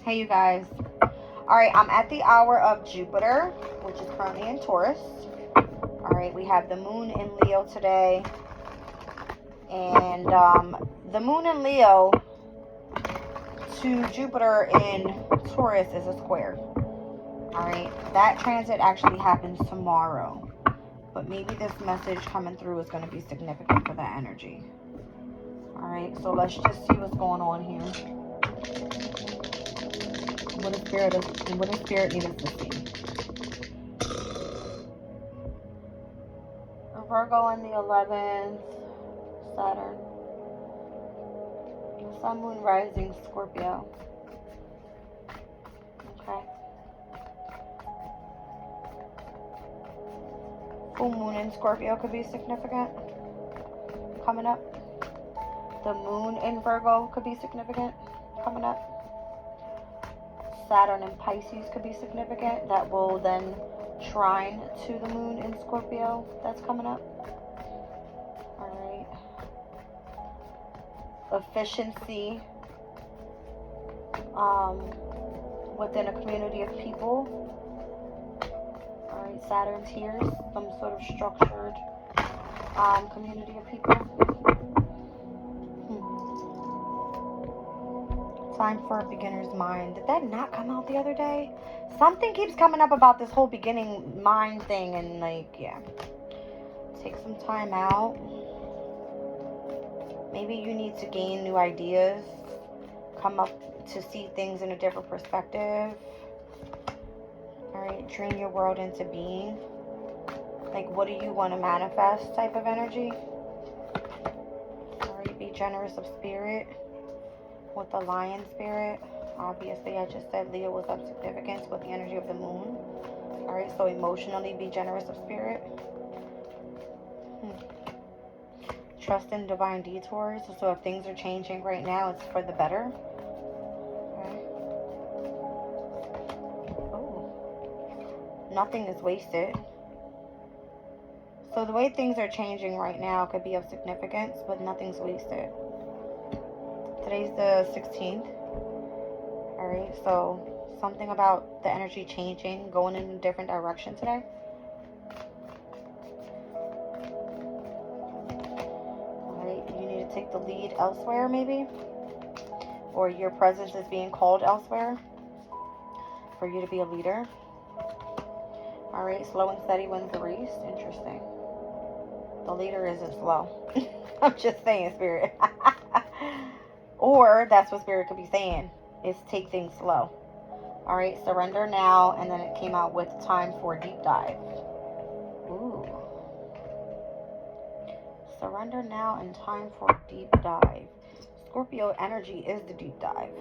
Hey, you guys. All right, I'm at the hour of Jupiter, which is currently in Taurus. All right, we have the moon in Leo today. And the moon in Leo to Jupiter in Taurus is a square. All right, that transit actually happens tomorrow. But maybe this message coming through is going to be significant for that energy. All right, so let's just see what's going on here. What does Spirit need us to see? A Virgo in the 11th, Saturn. Sun, Moon, Rising, Scorpio. Okay. Full Moon in Scorpio could be significant. Coming up. The Moon in Virgo could be significant. Coming up. Saturn in Pisces could be significant. That will then trine to the Moon in Scorpio. That's coming up. Alright. Efficiency within a community of people. Alright, Saturn's here. Some sort of structured community of people. Time for a beginner's mind. Did that not come out the other day? Something keeps coming up about this whole beginning mind thing, and like, yeah. Take some time out. Maybe you need to gain new ideas. Come up to see things in a different perspective. Alright, dream your world into being. Like, what do you want to manifest type of energy? Alright, be generous of spirit. With the lion spirit, obviously I just said Leo was of significance with the energy of the moon. Alright, so emotionally be generous of spirit. Trust in divine detours. So if things are changing right now, it's for the better. Okay. Oh, nothing is wasted. So the way things are changing right now could be of significance, but nothing's wasted. Today's the 16th. Alright, so something about the energy changing, going in a different direction today. Alright, you need to take the lead elsewhere maybe. Or your presence is being called elsewhere for you to be a leader. Alright, slow and steady wins the race. Interesting. The leader isn't slow. I'm just saying, Spirit. Or that's what Spirit could be saying, is take things slow. Alright, surrender now, and then it came out with time for a deep dive. Ooh. Surrender now and time for a deep dive. Scorpio energy is the deep dive.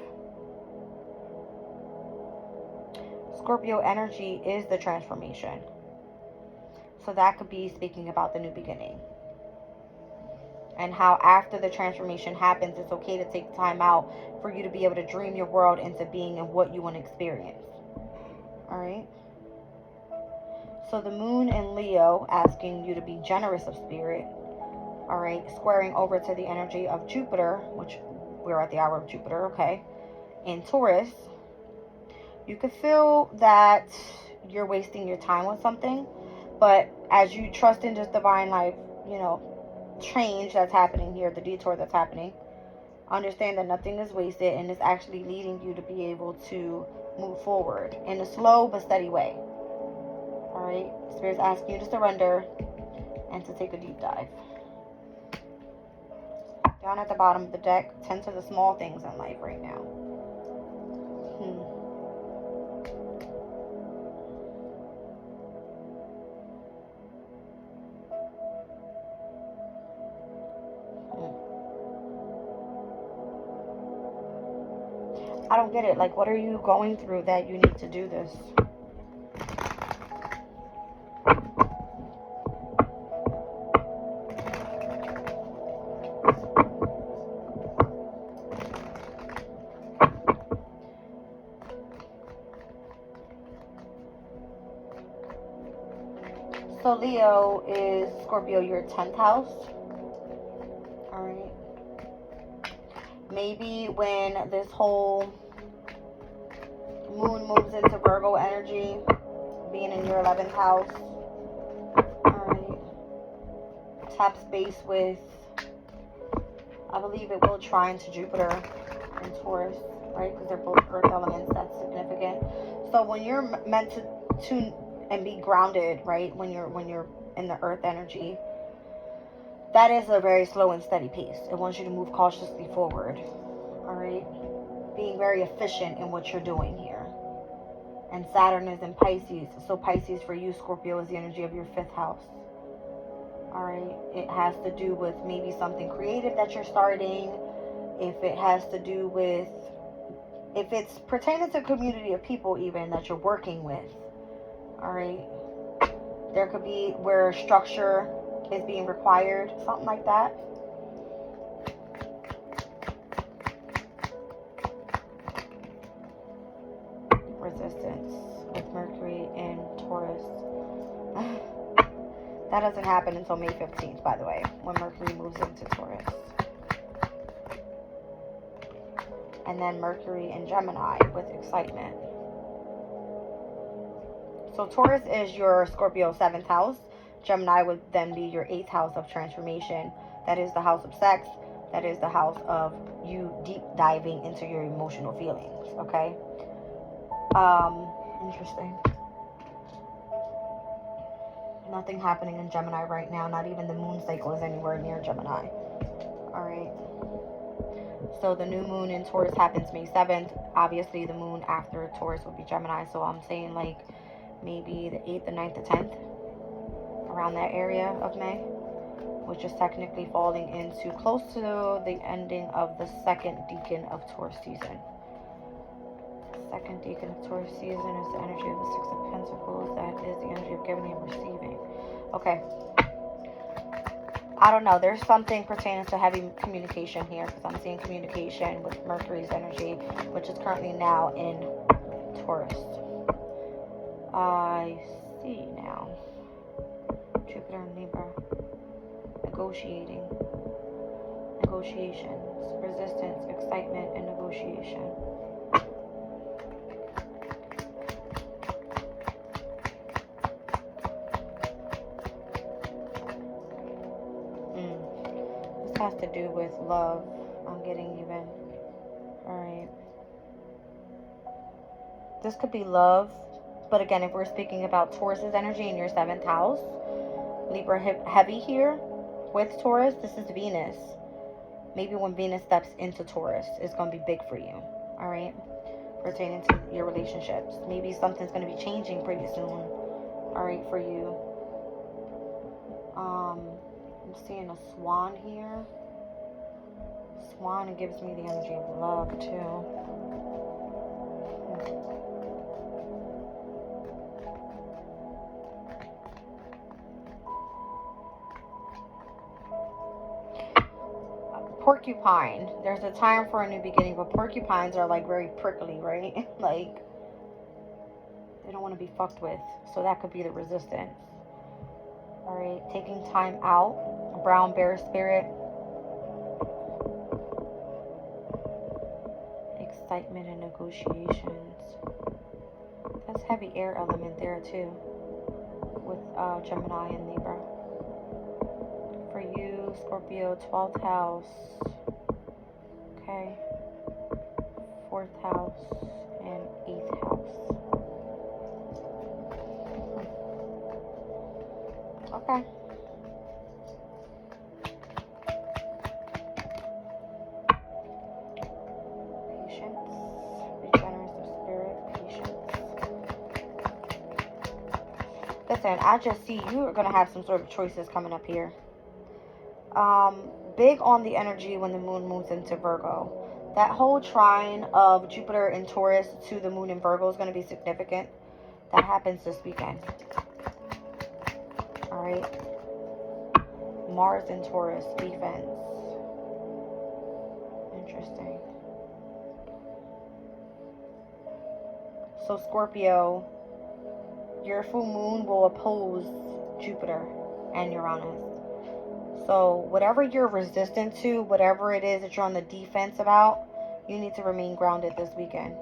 Scorpio energy is the transformation. So that could be speaking about the new beginning. And how after the transformation happens, it's okay to take time out for you to be able to dream your world into being and what you want to experience. Alright? So the moon in Leo asking you to be generous of spirit. Alright? Squaring over to the energy of Jupiter, which we're at the hour of Jupiter, okay? In Taurus, you could feel that you're wasting your time with something. But as you trust in this divine life, you know, change that's happening here, the detour that's happening, understand that nothing is wasted and it's actually leading you to be able to move forward in a slow but steady way. Alright, Spirit's asking you to surrender and to take a deep dive. Down at the bottom of the deck, tend to the small things in life right now. I don't get it. Like, what are you going through that you need to do this? So Leo is Scorpio, your 10th house. Alright. Maybe when this whole energy being in your 11th house. Alright. Taps base with, I believe it will trine to Jupiter and Taurus, right? Because they're both earth elements. That's significant. So when you're meant to tune and be grounded, right? When you're in the earth energy, that is a very slow and steady pace. It wants you to move cautiously forward. Alright? Being very efficient in what you're doing here. And Saturn is in Pisces. So Pisces for you, Scorpio, is the energy of your 5th house. Alright? It has to do with maybe something creative that you're starting. If it has to do with, if it's pertaining to a community of people even that you're working with. Alright? There could be where structure is being required. Something like that. Resistance with Mercury in Taurus. That doesn't happen until May 15th, by the way, when Mercury moves into Taurus. And then Mercury in Gemini with excitement. So Taurus is your Scorpio 7th house. Gemini would then be your 8th house of transformation. That is the house of sex. That is the house of you deep diving into your emotional feelings, okay? Interesting. Nothing happening in Gemini right now. Not even the moon cycle is anywhere near Gemini. Alright. So the new moon in Taurus happens May 7th. Obviously, the moon after Taurus will be Gemini. So I'm saying like maybe the 8th, the 9th, the 10th. Around that area of May. Which is technically falling into close to the ending of the 2nd decan of Taurus season. 2nd decan of Taurus season is the energy of the 6 of Pentacles. That is the energy of giving and receiving. Okay. I don't know. There's something pertaining to heavy communication here. Because I'm seeing communication with Mercury's energy. Which is currently now in Taurus. I see now. Jupiter and Libra. Negotiating. Negotiations. Resistance, excitement, and negotiation. Has to do with love. I'm getting even. Alright. This could be love. But again, if we're speaking about Taurus's energy in your 7th house, Libra heavy here with Taurus, this is Venus. Maybe when Venus steps into Taurus, it's going to be big for you. Alright? Pertaining to your relationships. Maybe something's going to be changing pretty soon. Alright, for you. I'm seeing a swan here. Swan, it gives me the energy of love too. Porcupine. There's a time for a new beginning, but porcupines are like very prickly, right? Like they don't want to be fucked with. So that could be the resistance. Alright, taking time out. Brown bear spirit. Excitement and negotiations. That's heavy air element there too. With Gemini and Libra. For you, Scorpio, 12th house. Okay. 4th house and 8th house. Okay. Patience. Be generous of spirit. Patience. Listen, I just see you are going to have some sort of choices coming up here. Big on the energy when the moon moves into Virgo. That whole trine of Jupiter and Taurus to the moon in Virgo is going to be significant. That happens this weekend. Alright. Mars in Taurus, defense. Interesting. So Scorpio, your full moon will oppose Jupiter and Uranus. So whatever you're resistant to, whatever it is that you're on the defense about, you need to remain grounded this weekend.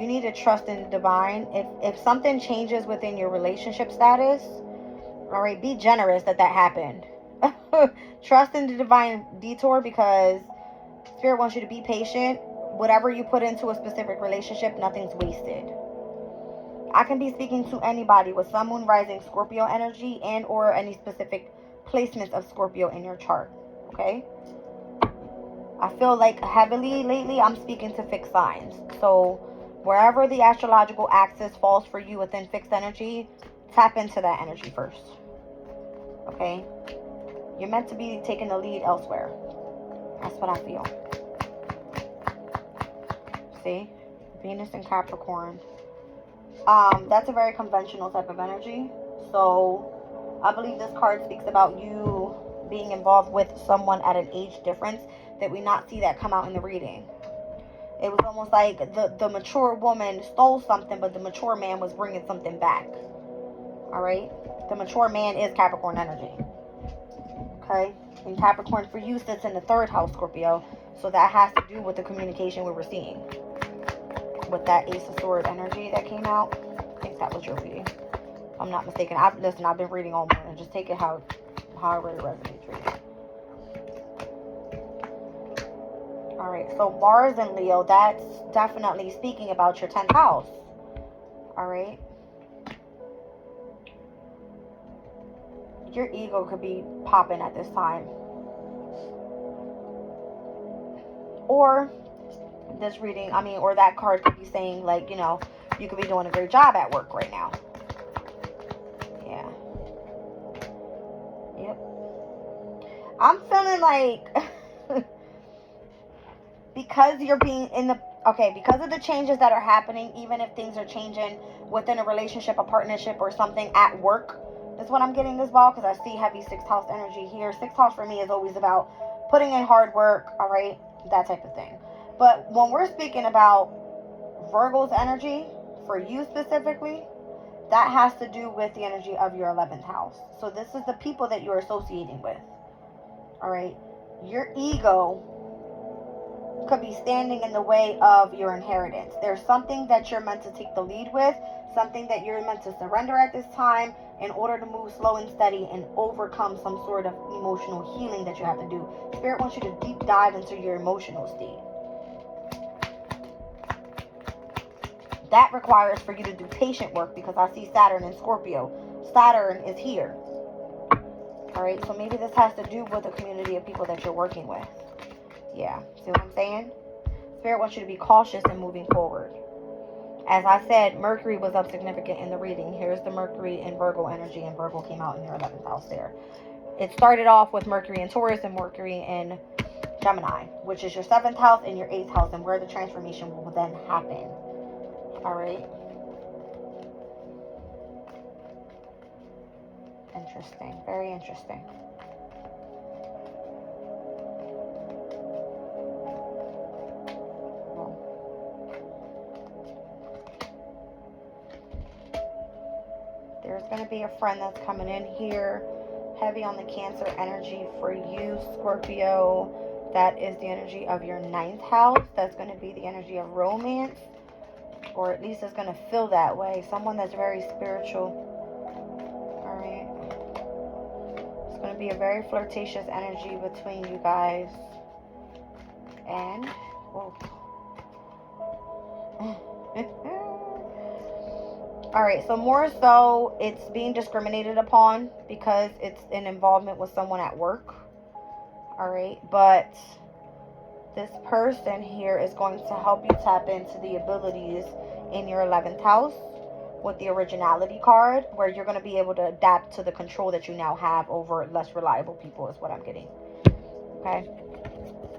You need to trust in the divine. If something changes within your relationship status, all right, be generous that happened. Trust in the divine detour, because Spirit wants you to be patient. Whatever you put into a specific relationship, nothing's wasted. I can be speaking to anybody with Sun, Moon, Rising, Scorpio energy, and or any specific placements of Scorpio in your chart. Okay? I feel like heavily lately I'm speaking to fixed signs. So wherever the astrological axis falls for you within fixed energy, tap into that energy first. Okay? You're meant to be taking the lead elsewhere. That's what I feel. See? Venus and Capricorn. That's a very conventional type of energy. So I believe this card speaks about you being involved with someone at an age difference that we not see that come out in the reading. It was almost like the mature woman stole something, but the mature man was bringing something back. All right? The mature man is Capricorn energy. Okay? And Capricorn for you sits in the 3rd house, Scorpio. So that has to do with the communication we were seeing. With that Ace of Swords energy that came out. I think that was your reading. If I'm not mistaken. Listen, I've been reading all morning. Just take it however it resonates for you. Alright, so Mars and Leo, that's definitely speaking about your 10th house. Alright. Your ego could be popping at this time. Or this reading, or that card could be saying, like, you know, you could be doing a great job at work right now. Yeah. Yep. I'm feeling like because you're being in the, because of the changes that are happening, even if things are changing within a relationship, a partnership, or something at work, is what I'm getting as well, because I see heavy 6th house energy here. 6th house for me is always about putting in hard work, all right, that type of thing. But when we're speaking about Virgo's energy, for you specifically, that has to do with the energy of your 11th house. So this is the people that you're associating with, all right? Your ego could be standing in the way of your inheritance. There's something that you're meant to take the lead with, something that you're meant to surrender at this time in order to move slow and steady and overcome some sort of emotional healing that you have to do. Spirit wants you to deep dive into your emotional state. That requires for you to do patient work, because I see Saturn in Scorpio. Saturn is here. Alright, so maybe this has to do with the community of people that you're working with. Yeah, see what I'm saying? Spirit wants you to be cautious in moving forward. As I said, Mercury was up significant in the reading. Here's the Mercury in Virgo energy, and Virgo came out in your 11th house there. It started off with Mercury in Taurus and Mercury in Gemini, which is your 7th house and your 8th house, and where the transformation will then happen. Alright. Interesting. Very interesting. There's going to be a friend that's coming in here. Heavy on the Cancer energy for you, Scorpio. That is the energy of your 9th house. That's going to be the energy of romance. Or at least it's going to feel that way. Someone that's very spiritual. Alright. It's going to be a very flirtatious energy between you guys. And... whoa. Alright, so more so it's being discriminated upon because it's an involvement with someone at work. Alright, but this person here is going to help you tap into the abilities in your 11th house with the originality card, where you're going to be able to adapt to the control that you now have over less reliable people is what I'm getting. Okay?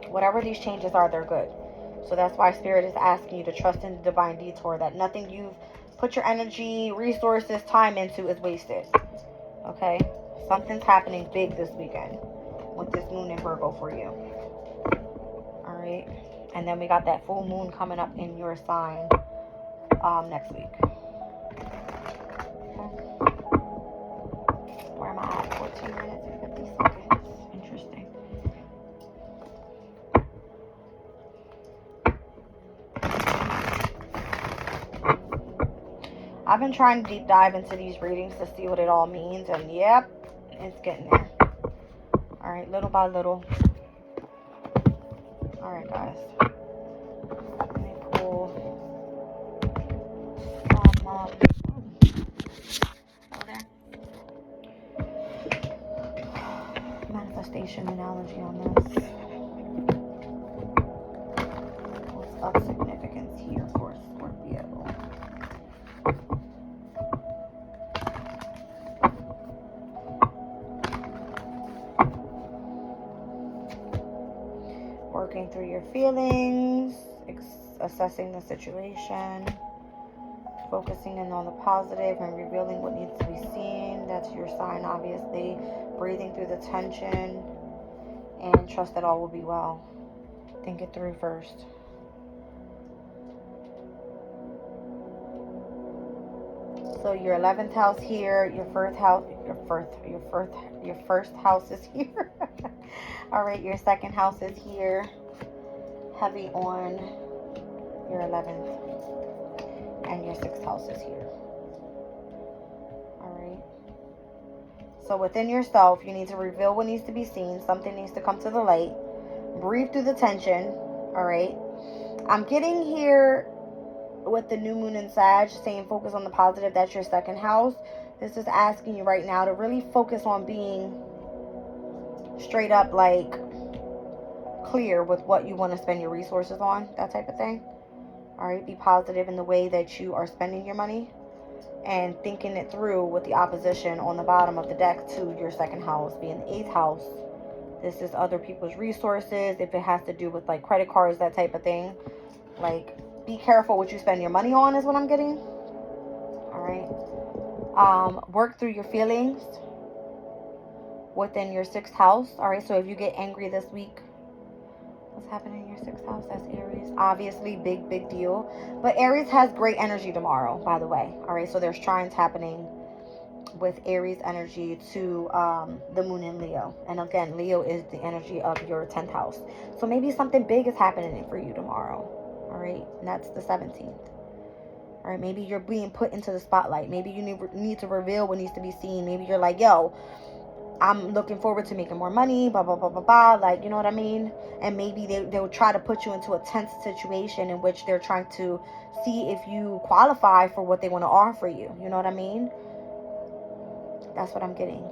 Whatever these changes are, they're good. So that's why Spirit is asking you to trust in the divine detour, that nothing you've put your energy, resources, time into is wasted. Okay? Something's happening big this weekend with this moon in Virgo for you. Alright? And then we got that full moon coming up in your sign next week. Okay. Where am I at? 14 minutes and 50 seconds. Interesting. I've been trying to deep dive into these readings to see what it all means, and yep, it's getting there. Alright, little by little. Alright, guys. Let me pull some manifestation analogy on this. What's of significance here for Scorpio? Working through your feelings, assessing the situation, focusing in on the positive and revealing what needs to be seen. That's your sign, obviously. Breathing through the tension and trust that all will be well. Think it through first. So your 11th house here, your first house is here. All right, your second house is here. Heavy on your 11th, and your 6th house is here. All right. So within yourself, you need to reveal what needs to be seen. Something needs to come to the light. Breathe through the tension. All right. I'm getting here with the new moon in Sag, saying focus on the positive. That's your second house. This is asking you right now to really focus on being straight up, like, clear with what you want to spend your resources on, that type of thing. All right, be positive in the way that you are spending your money and thinking it through with the opposition on the bottom of the deck to your second house being the 8th house. This is other people's resources. If it has to do with like credit cards, that type of thing, like, be careful what you spend your money on is what I'm getting. All right. Work through your feelings within your 6th house. All right. So if you get angry this week, what's happening in your 6th house? That's Aries. Obviously, big deal. But Aries has great energy tomorrow, by the way. All right. So there's trines happening with Aries energy to the moon in Leo. And again, Leo is the energy of your 10th house. So maybe something big is happening for you tomorrow. All right, and that's the 17th. All right, maybe you're being put into the spotlight. Maybe you need to reveal what needs to be seen. Maybe you're like, yo, I'm looking forward to making more money, blah, blah, blah, blah, blah. Like, you know what I mean? And maybe they'll try to put you into a tense situation in which they're trying to see if you qualify for what they want to offer you. You know what I mean? That's what I'm getting.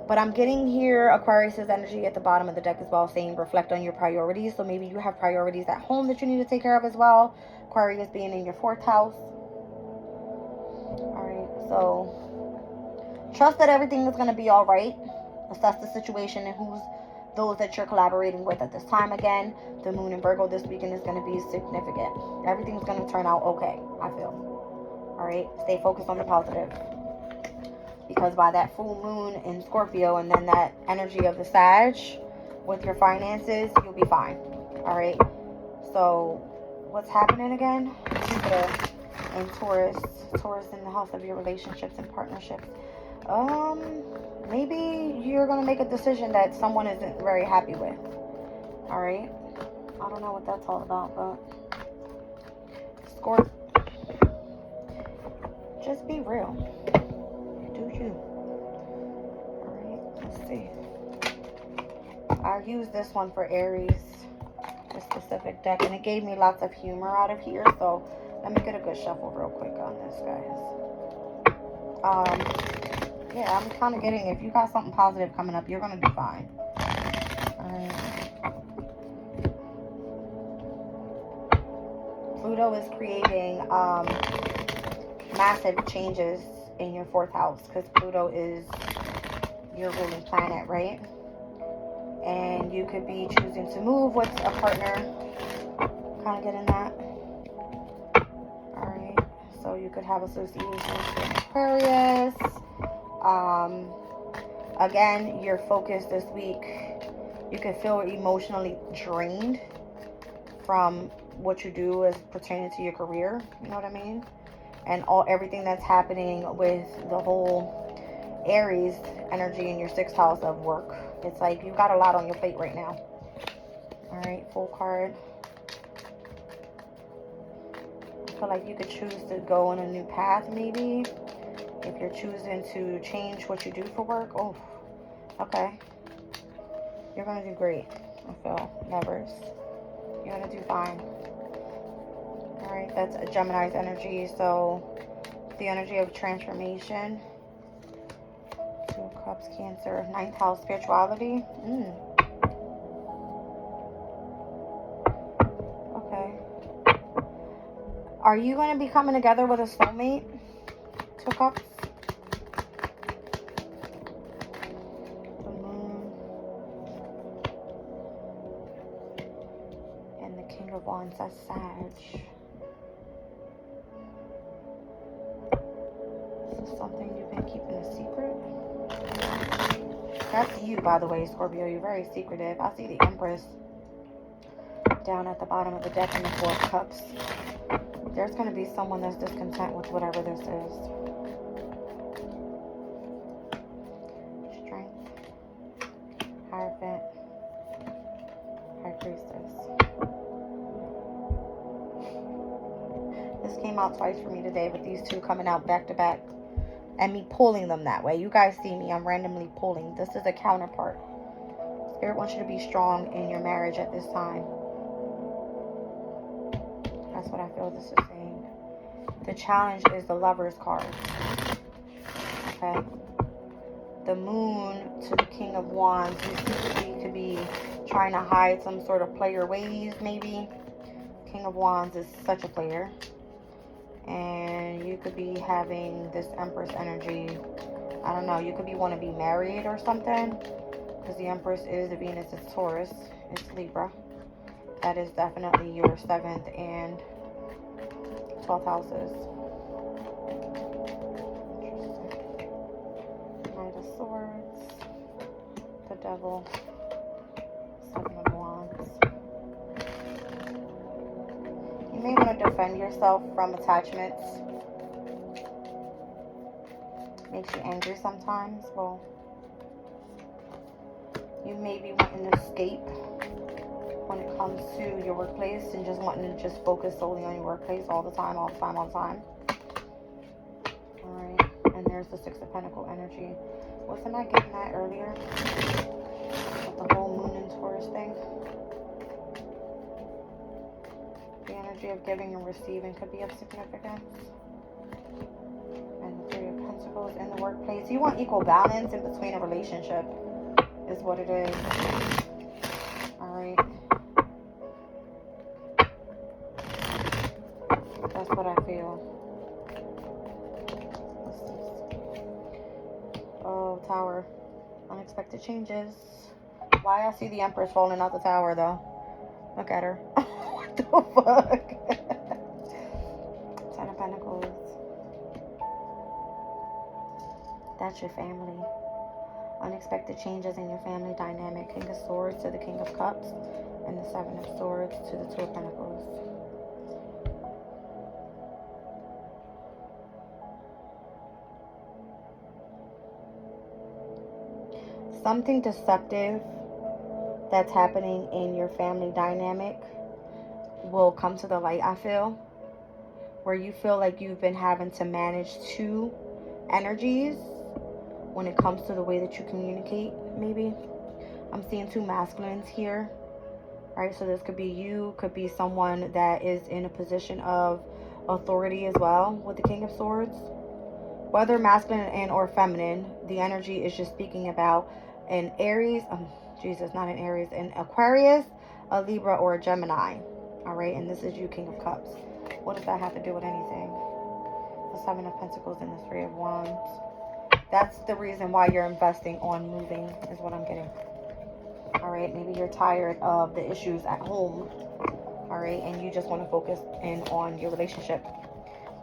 But I'm getting here Aquarius's energy at the bottom of the deck as well, saying reflect on your priorities. So maybe you have priorities at home that you need to take care of as well. Aquarius being in your 4th house. All right, so trust that everything is going to be all right. Assess the situation and who's those that you're collaborating with at this time. Again, the moon in Virgo this weekend is going to be significant. Everything's going to turn out okay, I feel. All right, stay focused on the positive. Because by that full moon in Scorpio and then that energy of the Sag with your finances, you'll be fine. All right. So what's happening again? Jupiter and Taurus. Taurus in the house of your relationships and partnerships. Maybe you're going to make a decision that someone isn't very happy with. All right. I don't know what that's all about, but Scorpio, just be real. You. Alright, let's see. I used this one for Aries, this specific deck, and it gave me lots of humor out of here, so let me get a good shuffle real quick on this, guys. Yeah, I'm kind of getting, if you got something positive coming up, you're going to be fine. Alright. Pluto is creating massive changes in your 4th house, because Pluto is your ruling planet, right? And you could be choosing to move with a partner. Kind of getting that. All right. So you could have associations with Aquarius. Again, your focus this week, you could feel emotionally drained from what you do as pertaining to your career. You know what I mean? And everything that's happening with the whole Aries energy in your 6th house of work. It's like you got a lot on your plate right now. All right, full card. I feel like you could choose to go on a new path, maybe. If you're choosing to change what you do for work. Oh, okay. You're going to do great, I feel. Lovers. You're going to do fine. Alright, that's a Gemini's energy. So, the energy of transformation. 2 of Cups, Cancer. 9th house, spirituality. Okay. Are you going to be coming together with a soulmate? 2 of Cups. The Moon. And the King of Wands. That's Sag. This is something you've been keeping a secret. That's you, by the way, Scorpio. You're very secretive. I see the Empress down at the bottom of the deck in the 4 of Cups. There's going to be someone that's discontent with whatever this is. Strength. Hierophant. High Priestess. This came out twice for me today, with these 2 coming out back to back. And me pulling them that way. You guys see me. I'm randomly pulling. This is a counterpart. Spirit wants you to be strong in your marriage at this time. That's what I feel this is saying. The challenge is the Lover's card. Okay. The Moon to the King of Wands. You secretly could be trying to hide some sort of player ways, maybe. King of Wands is such a player. And you could be having this Empress energy. I don't know. You could want to be married or something. Because the Empress is the Venus. It's Taurus. It's Libra. That is definitely your 7th and 12th houses. Interesting. Knight of Swords. The Devil. 7 of Wands. You may want to defend yourself from attachments. Makes you angry sometimes. Well, you may be wanting to escape when it comes to your workplace and just wanting to just focus solely on your workplace all the time, all the time, all the time. Alright, and there's the 6 of Pentacles energy. Wasn't I getting that earlier? With the whole Moon and Taurus thing? The energy of giving and receiving could be of significance. And the 3 of Pentacles in the workplace. You want equal balance in between a relationship, is what it is. Alright. That's what I feel. Oh, Tower. Unexpected changes. Why I see the Empress falling out the tower, though. Look at her. What the fuck? 10 of Pentacles. That's your family. Unexpected changes in your family dynamic. King of Swords to the King of Cups. And the 7 of Swords to the 2 of Pentacles. Something deceptive that's happening in your family dynamic will come to the light, I feel. Where you feel like you've been having to manage 2 energies when it comes to the way that you communicate, maybe. I'm seeing 2 masculines here. Right, so this could be you, could be someone that is in a position of authority as well with the King of Swords. Whether masculine and or feminine, the energy is just speaking about an Aries, not an Aries, an Aquarius, a Libra, or a Gemini. Alright, and this is you, King of Cups. What does that have to do with anything? The 7 of Pentacles and the 3 of Wands. That's the reason why you're investing on moving, is what I'm getting. Alright, maybe you're tired of the issues at home. Alright, and you just want to focus in on your relationship,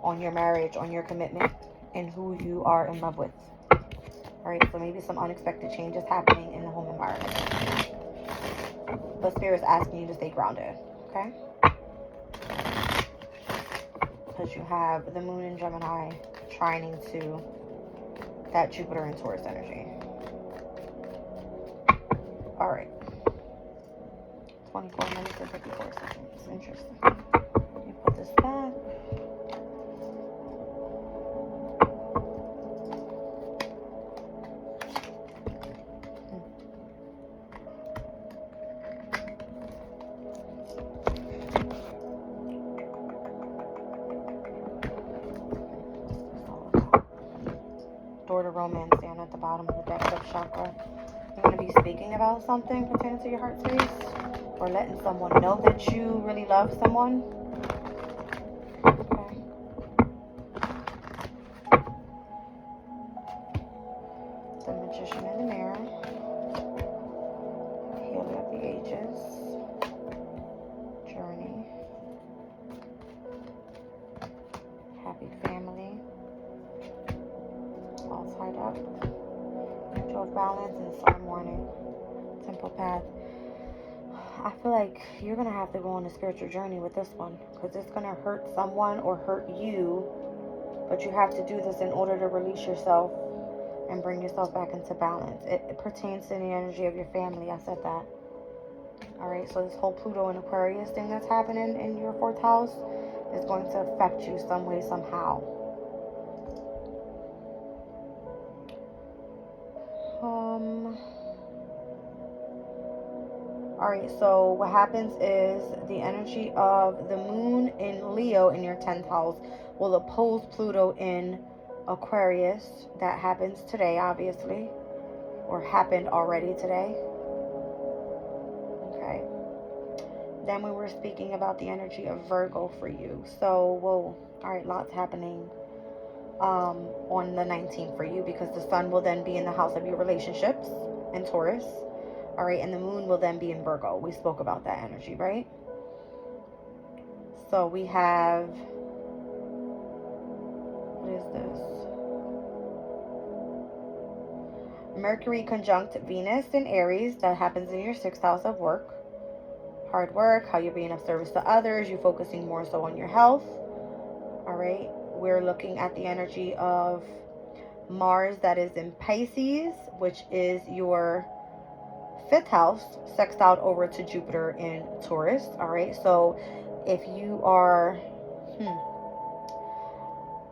on your marriage, on your commitment, and who you are in love with. Alright, so maybe some unexpected changes happening in the home environment. But Spirit is asking you to stay grounded, okay? Because you have the Moon in Gemini trining to that Jupiter and Taurus energy. Alright. 24 minutes and 54 seconds. Interesting. Let me put this back. romance down at the bottom of the deck of chakra. You're going to be speaking about something pertaining to your heart space, or letting someone know that you really love someone. Okay. The Magician in the Mirror. Healer of the Ages. Journey. Happy family. All tied up. Angel of Balance and Sun Warning. Temple Path. I feel like you're going to have to go on a spiritual journey with this one, because it's going to hurt someone or hurt you, but you have to do this in order to release yourself and bring yourself back into balance. It pertains to the energy of your family. I said that. Alright, so this whole Pluto and Aquarius thing that's happening in your 4th house is going to affect you some way, somehow. Alright, so what happens is the energy of the moon in Leo in your 10th house will oppose Pluto in Aquarius. That happens today, obviously, or happened already today. Okay. Then we were speaking about the energy of Virgo for you. So, whoa, alright, lots happening on the 19th for you, because the sun will then be in the house of your relationships in Taurus. Alright, and the moon will then be in Virgo. We spoke about that energy, right? So we have, what is this? Mercury conjunct Venus in Aries. That happens in your 6th house of work. Hard work, how you're being of service to others. You're focusing more so on your health. Alright, we're looking at the energy of Mars that is in Pisces, which is your 5th house, sextile over to Jupiter in Taurus. Alright, so if you are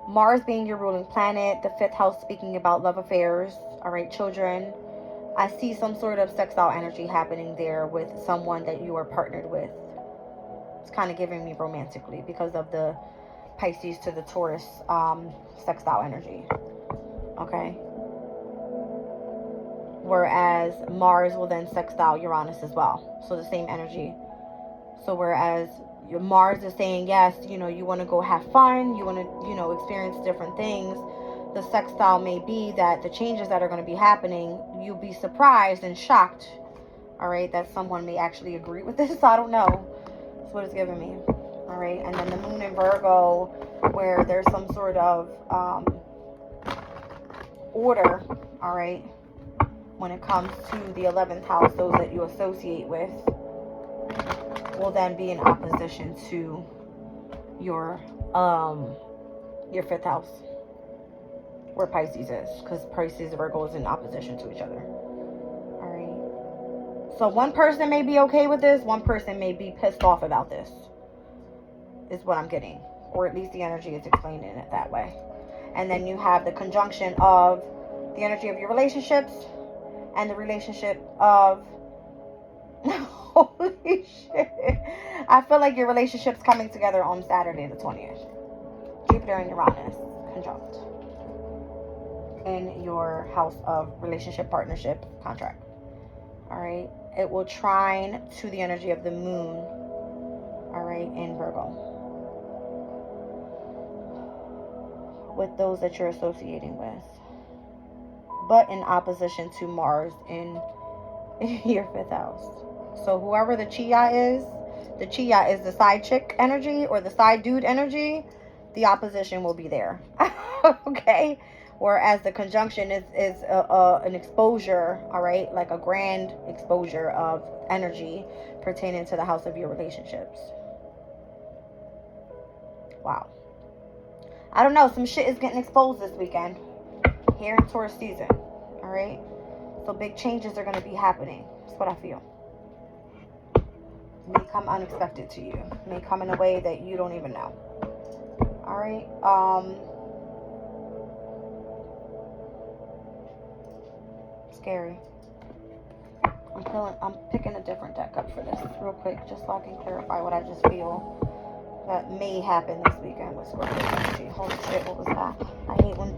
Mars being your ruling planet, the 5th house speaking about love affairs, alright, children, I see some sort of sextile energy happening there with someone that you are partnered with. It's kind of giving me romantically because of the Pisces to the Taurus sextile energy. Okay. Whereas Mars will then sextile Uranus as well. So the same energy. So whereas your Mars is saying, yes, you know, you want to go have fun, you want to, you know, experience different things. The sextile may be that the changes that are going to be happening, you'll be surprised and shocked. All right, that someone may actually agree with this. I don't know. That's what it's giving me. All right, and then the moon in Virgo, where there's some sort of order. All right. When it comes to the 11th house, those that you associate with will then be in opposition to your 5th house, where Pisces is, because Pisces and Virgo is in opposition to each other. All right. So one person may be okay with this, one person may be pissed off about this, is what I'm getting, or at least the energy is explaining it that way. And then you have the conjunction of the energy of your relationships and the relationship of holy shit. I feel like your relationship's coming together on Saturday the 20th. Jupiter and Uranus conjunct in your house of relationship, partnership, contract. Alright. It will trine to the energy of the moon. Alright, in Virgo. With those that you're associating with. But in opposition to Mars in your 5th house. So whoever the Chia is the side chick energy or the side dude energy, the opposition will be there. Okay? Whereas the conjunction is an exposure, all right? Like a grand exposure of energy pertaining to the house of your relationships. Wow. I don't know. Some shit is getting exposed this weekend. Here in Taurus season. Alright? So big changes are going to be happening. That's what I feel. May come unexpected to you. May come in a way that you don't even know. Alright? Scary. I'm picking a different deck up for this real quick, just so I can clarify what I just feel that may happen this weekend with Scorpio energy. Holy shit, what was that? I hate when...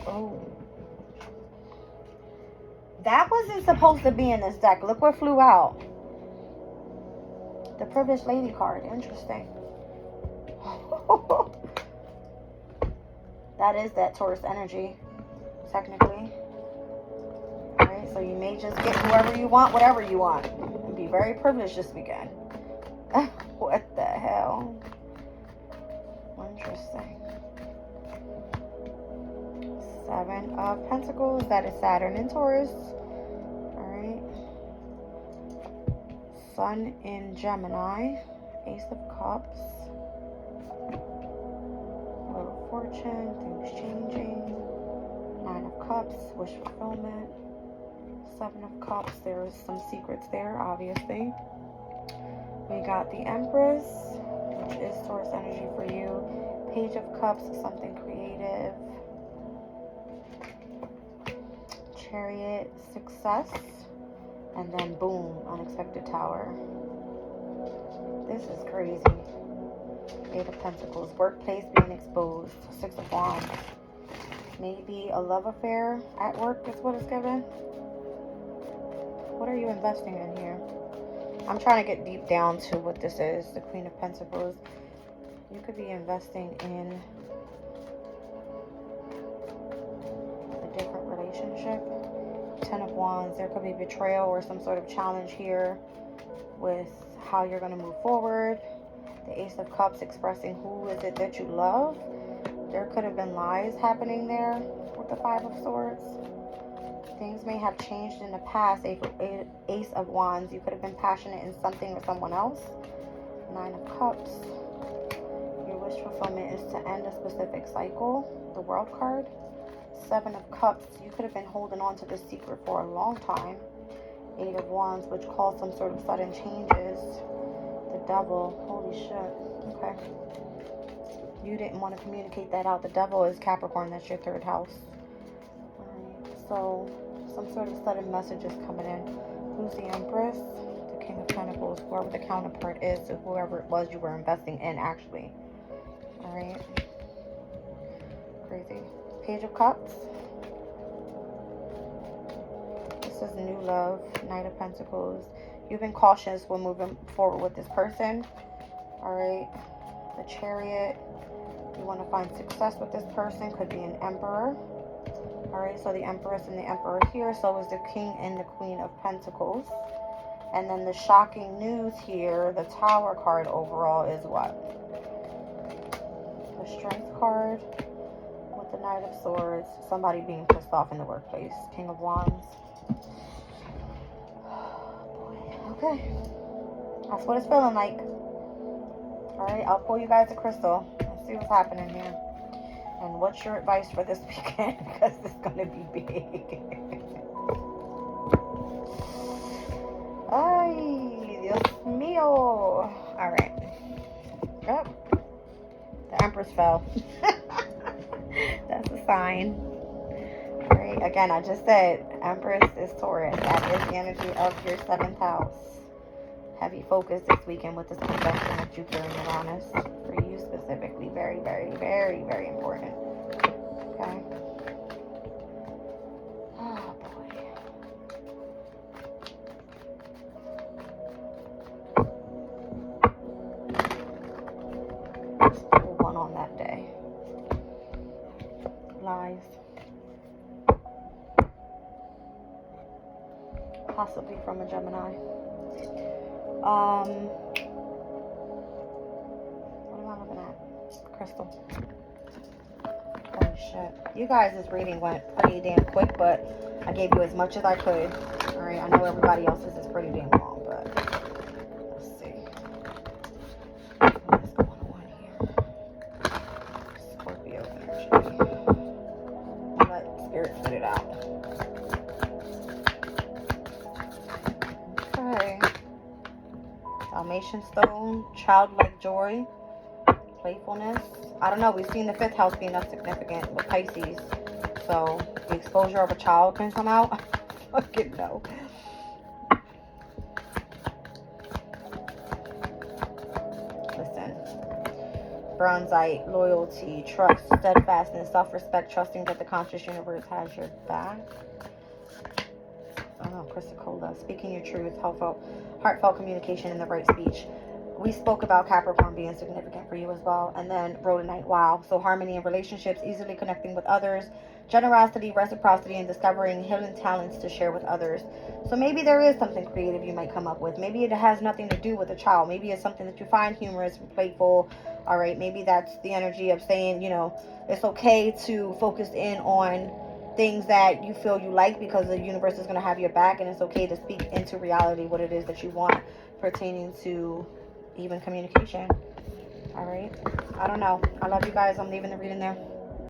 Oh. That wasn't supposed to be in this deck. Look what flew out. The Privileged Lady card. Interesting. That is that Taurus energy, technically. Alright, so you may just get whoever you want, whatever you want. And be very privileged this weekend. What the hell? Interesting. 7 of Pentacles. That is Saturn in Taurus. Alright. Sun in Gemini. Ace of Cups. Wheel of Fortune. Things changing. 9 of Cups. Wish fulfillment. 7 of Cups. There is some secrets there, obviously. We got the Empress, which is Taurus energy for you. Page of Cups, something creative. Chariot, success. And then boom, unexpected tower. This is crazy. 8 of Pentacles, workplace being exposed. 6 of Wands. Maybe a love affair at work is what it's given. What are you investing in here? I'm trying to get deep down to what this is. The Queen of Pentacles. You could be investing in a different relationship. 10 of Wands. There could be betrayal or some sort of challenge here with how you're going to move forward. The Ace of Cups expressing who is it that you love. There could have been lies happening there with the 5 of Swords. Things may have changed in the past. Ace of Wands. You could have been passionate in something with someone else. 9 of Cups. Your wish fulfillment is to end a specific cycle. The World card. 7 of Cups. You could have been holding on to this secret for a long time. 8 of Wands, which calls some sort of sudden changes. The Devil. Holy shit. Okay. You didn't want to communicate that out. The Devil is Capricorn. That's your 3rd house. Alright. So some sort of sudden message is coming in. Who's the Empress? The King of Pentacles. Whoever the counterpart is to whoever it was you were investing in, actually. Alright. Crazy. Page of Cups. This is new love. Knight of Pentacles. You've been cautious when moving forward with this person. Alright. The Chariot. You want to find success with this person. Could be an Emperor. Alright, so the Empress and the Emperor here. So is the King and the Queen of Pentacles. And then the shocking news here, the Tower card overall is what? The Strength card with the Knight of Swords. Somebody being pissed off in the workplace. King of Wands. Okay. That's what it's feeling like. Alright, I'll pull you guys a crystal. Let's see what's happening here. And what's your advice for this weekend? Because it's going to be big. Ay, Dios mío. Alright. Yep. The Empress fell. That's a sign. Alright, again, I just said Empress is Taurus. That is the energy of your 7th house. Heavy focus this weekend with this conjunction of Jupiter and Uranus. For you specifically. Very, very, very, very important. Okay. Oh, boy. Let's pull one on that day. Lies. Possibly from a Gemini. What am I looking at? Crystal. Holy shit. You guys' reading went pretty damn quick, but I gave you as much as I could. Alright, I know everybody else's is pretty damn long, but let's see. What is going on here? Scorpio energy. Let Spirit spit it out. Okay. Dalmatian stone, childlike joy, playfulness. I don't know. We've seen the 5th house being up significant with Pisces. So the exposure of a child can come out. Fucking no. Listen. Bronzite, loyalty, trust, steadfastness, self-respect, trusting that the conscious universe has your back. Oh, Chrysicola, speaking your truth, heartfelt communication, and the right speech. We spoke about Capricorn being significant for you as well. And then Rhodonite, wow. So harmony in relationships, easily connecting with others, generosity, reciprocity, and discovering hidden talents to share with others. So maybe there is something creative you might come up with. Maybe it has nothing to do with a child. Maybe it's something that you find humorous and playful. All right, maybe that's the energy of saying, you know, it's okay to focus in on things that you feel you like, because the universe is going to have your back, and it's okay to speak into reality what it is that you want pertaining to even communication. All right, I don't know. I love you guys. I'm leaving the reading there.